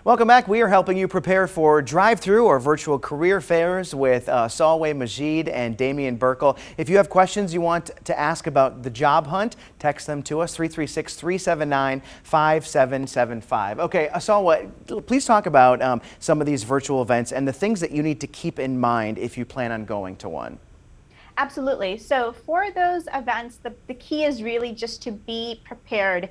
Welcome back. We are helping you prepare for drive-thru or virtual career fairs with Salway, Majeed, and Damian Birkel. If you have questions you want to ask about the job hunt, text them to us, 336-379-5775. Okay, Salway, please talk about some of these virtual events and the things that you need to keep in mind if you plan on going to one. Absolutely. So for those events, the key is really just to be prepared.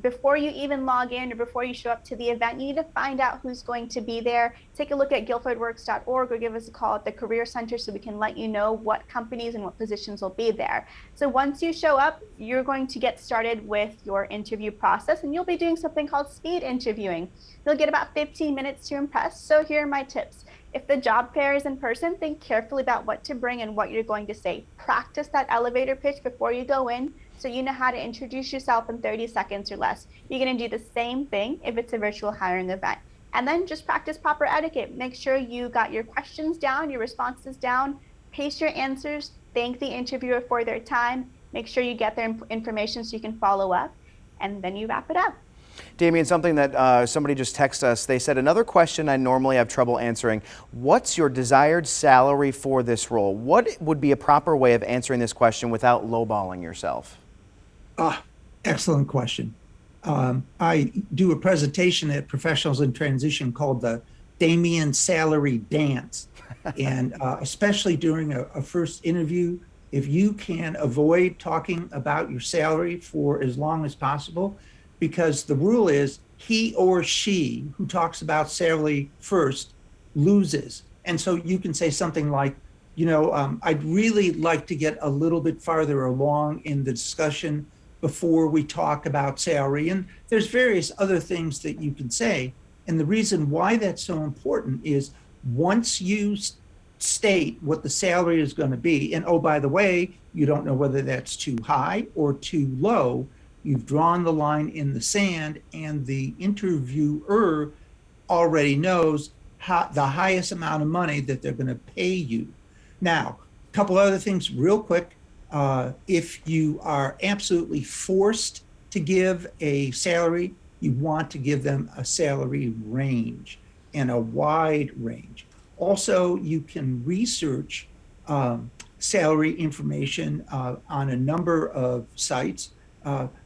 Before you even log in or before you show up to the event, you need to find out who's going to be there. Take a look at guilfordworks.org or give us a call at the Career Center so we can let you know what companies and what positions will be there. So once you show up, you're going to get started with your interview process, and you'll be doing something called speed interviewing. You'll get about 15 minutes to impress. So here are my tips. If the job fair is in person, think carefully about what to bring and what you're going to say. Practice that elevator pitch before you go in so you know how to introduce yourself in 30 seconds or less. You're going to do the same thing if it's a virtual hiring event. And then just practice proper etiquette. Make sure you got your questions down, your responses down, pace your answers, thank the interviewer for their time, make sure you get their information so you can follow up, and then you wrap it up. Damian, something that somebody just texted us, they said, another question I normally have trouble answering. What's your desired salary for this role? What would be a proper way of answering this question without lowballing yourself? Excellent question. I do a presentation at Professionals in Transition called the Damian Salary Dance. And especially during a first interview, if you can avoid talking about your salary for as long as possible, because the rule is he or she who talks about salary first loses. And so you can say something like, I'd really like to get a little bit farther along in the discussion before we talk about salary. And there's various other things that you can say. And the reason why that's so important is once you state what the salary is going to be, and oh, by the way, you don't know whether that's too high or too low, you've drawn the line in the sand, and the interviewer already knows the highest amount of money that they're going to pay you. Now, a couple other things real quick. If you are absolutely forced to give a salary, you want to give them a salary range and a wide range. Also, you can research salary information on a number of sites.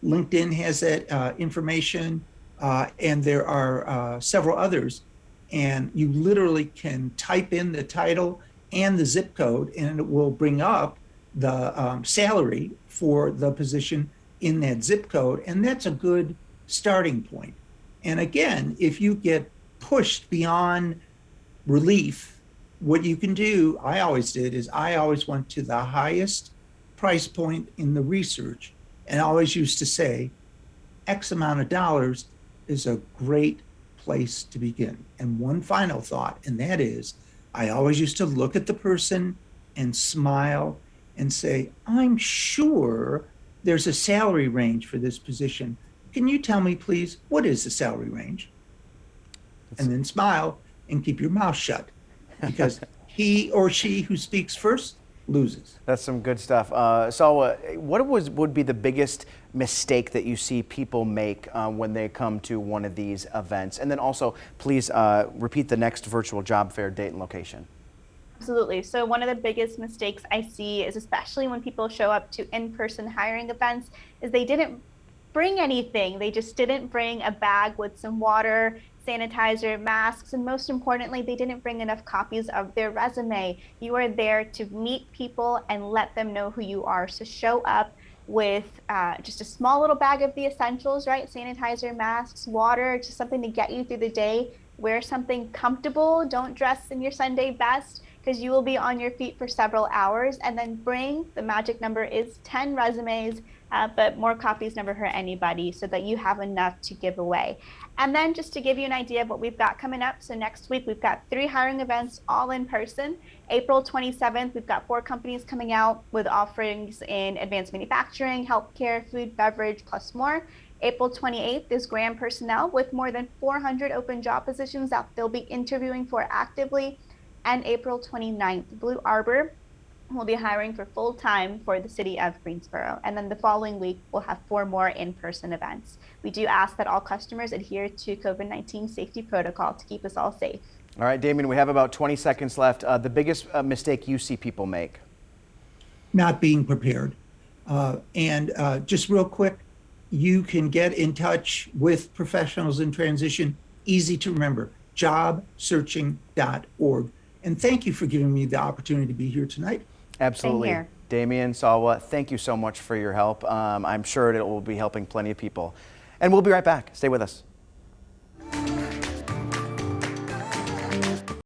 LinkedIn has that information, and there are several others. And you literally can type in the title and the zip code, and it will bring up the salary for the position in that zip code. And that's a good starting point. And again, if you get pushed beyond relief, what you can do, I always went to the highest price point in the research, and I always used to say, X amount of dollars is a great place to begin. And one final thought, and that is, I always used to look at the person and smile and say, I'm sure there's a salary range for this position. Can you tell me, please, what is the salary range? And then smile and keep your mouth shut, because he or she who speaks first loses. That's some good stuff. So what would be the biggest mistake that you see people make when they come to one of these events? And then also, please repeat the next virtual job fair date and location. Absolutely. So one of the biggest mistakes I see is, especially when people show up to in-person hiring events, is they didn't bring anything. They just didn't bring a bag with some water, sanitizer, masks, and most importantly, they didn't bring enough copies of their resume. You are there to meet people and let them know who you are. So show up with just a small little bag of the essentials, right? Sanitizer, masks, water, just something to get you through the day. Wear something comfortable. Don't dress in your Sunday best, because you will be on your feet for several hours. And then bring, the magic number is 10 resumes, but more copies never hurt anybody, so that you have enough to give away. And then just to give you an idea of what we've got coming up, so next week we've got 3 hiring events, all in person. April 27th, we've got 4 companies coming out with offerings in advanced manufacturing, healthcare, food, beverage, plus more. April 28th is Graham Personnel with more than 400 open job positions that they'll be interviewing for actively. And April 29th, Blue Arbor We'll be hiring for full time for the city of Greensboro. And then the following week, we'll have 4 more in-person events. We do ask that all customers adhere to COVID-19 safety protocol to keep us all safe. All right, Damian, we have about 20 seconds left. The biggest mistake you see people make? Not being prepared. Just real quick, you can get in touch with professionals in transition. Easy to remember, jobsearching.org. And thank you for giving me the opportunity to be here tonight. Absolutely. Same here. Damian, Salwa, thank you so much for your help. I'm sure it will be helping plenty of people. And we'll be right back. Stay with us.